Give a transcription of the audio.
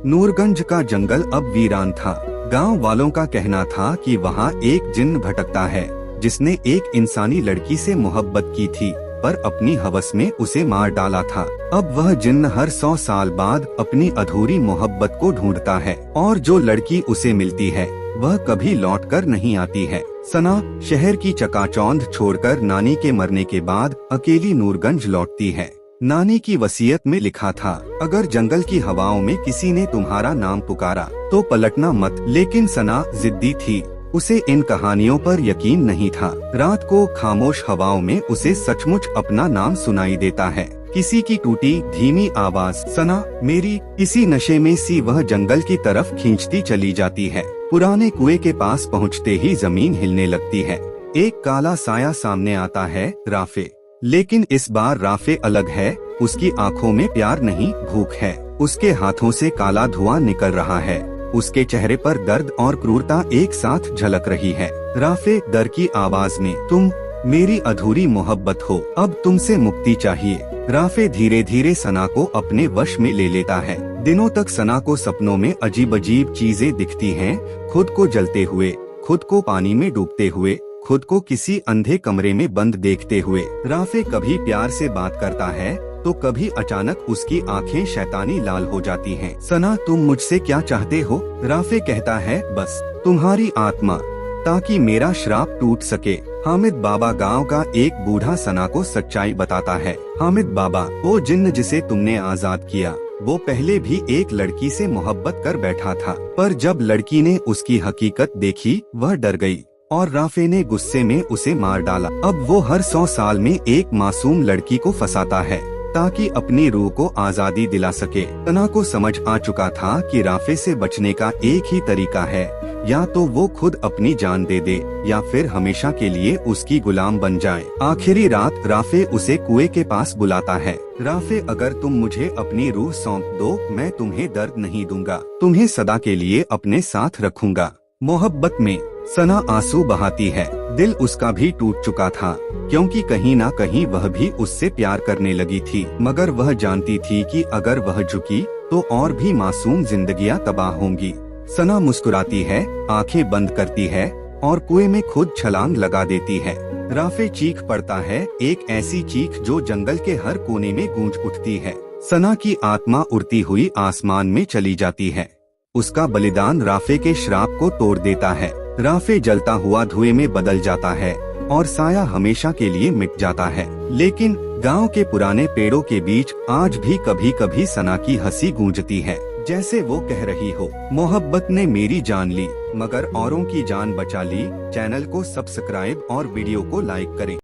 नूरगंज का जंगल अब वीरान था। गांव वालों का कहना था कि वहां एक जिन्न भटकता है जिसने एक इंसानी लड़की से मोहब्बत की थी, पर अपनी हवस में उसे मार डाला था। अब वह जिन्न हर 100 साल बाद अपनी अधूरी मोहब्बत को ढूंढता है और जो लड़की उसे मिलती है वह कभी लौटकर नहीं आती है। सना शहर की चकाचौंध छोड़कर नानी के मरने के बाद अकेली नूरगंज लौटती है। नानी की वसीयत में लिखा था, अगर जंगल की हवाओं में किसी ने तुम्हारा नाम पुकारा तो पलटना मत। लेकिन सना जिद्दी थी, उसे इन कहानियों पर यकीन नहीं था। रात को खामोश हवाओं में उसे सचमुच अपना नाम सुनाई देता है, किसी की टूटी धीमी आवाज, सना मेरी। इसी नशे में सी वह जंगल की तरफ खींचती चली जाती है। पुराने कुएं के पास पहुंचते ही जमीन हिलने लगती है। एक काला साया सामने आता है, राफे। लेकिन इस बार राफे अलग है। उसकी आंखों में प्यार नहीं, भूख है। उसके हाथों से काला धुआं निकल रहा है। उसके चेहरे पर दर्द और क्रूरता एक साथ झलक रही है। राफे डर की आवाज में, तुम मेरी अधूरी मोहब्बत हो, अब तुमसे मुक्ति चाहिए। राफे धीरे धीरे सना को अपने वश में ले लेता है। दिनों तक सना को सपनों में अजीब अजीब चीजें दिखती हैं, खुद को जलते हुए, खुद को पानी में डूबते हुए, खुद को किसी अंधे कमरे में बंद देखते हुए। राफे कभी प्यार से बात करता है तो कभी अचानक उसकी आंखें शैतानी लाल हो जाती हैं। सना तुम मुझसे क्या चाहते हो? राफे कहता है, बस तुम्हारी आत्मा, ताकि मेरा श्राप टूट सके। हामिद बाबा गांव का एक बूढ़ा सना को सच्चाई बताता है। हामिद बाबा, वो जिन्न जिसे तुमने आजाद किया, वो पहले भी एक लड़की से मोहब्बत कर बैठा था, पर जब लड़की ने उसकी हकीकत देखी वह डर गई और राफे ने गुस्से में उसे मार डाला। अब वो हर 100 साल में एक मासूम लड़की को फंसाता है ताकि अपनी रूह को आजादी दिला सके। सना को समझ आ चुका था कि राफे से बचने का एक ही तरीका है, या तो वो खुद अपनी जान दे दे या फिर हमेशा के लिए उसकी गुलाम बन जाए। आखिरी रात राफे उसे कुएं के पास बुलाता है। राफे, अगर तुम मुझे अपनी रूह सौंप दो, मैं तुम्हें दर्द नहीं दूंगा, तुम्हें सदा के लिए अपने साथ रखूंगा। मोहब्बत में सना आंसू बहाती है। दिल उसका भी टूट चुका था, क्योंकि कहीं ना कहीं वह भी उससे प्यार करने लगी थी। मगर वह जानती थी कि अगर वह झुकी तो और भी मासूम जिंदगियां तबाह होंगी। सना मुस्कुराती है, आंखें बंद करती है और कुएं में खुद छलांग लगा देती है। राफे चीख पड़ता है, एक ऐसी चीख जो जंगल के हर कोने में गूंज उठती है। सना की आत्मा उड़ती हुई आसमान में चली जाती है। उसका बलिदान राफे के श्राप को तोड़ देता है। राफे जलता हुआ धुएं में बदल जाता है और साया हमेशा के लिए मिट जाता है। लेकिन गांव के पुराने पेड़ों के बीच आज भी कभी कभी सना की हंसी गूंजती है, जैसे वो कह रही हो, मोहब्बत ने मेरी जान ली मगर औरों की जान बचा ली। चैनल को सब्सक्राइब और वीडियो को लाइक करें।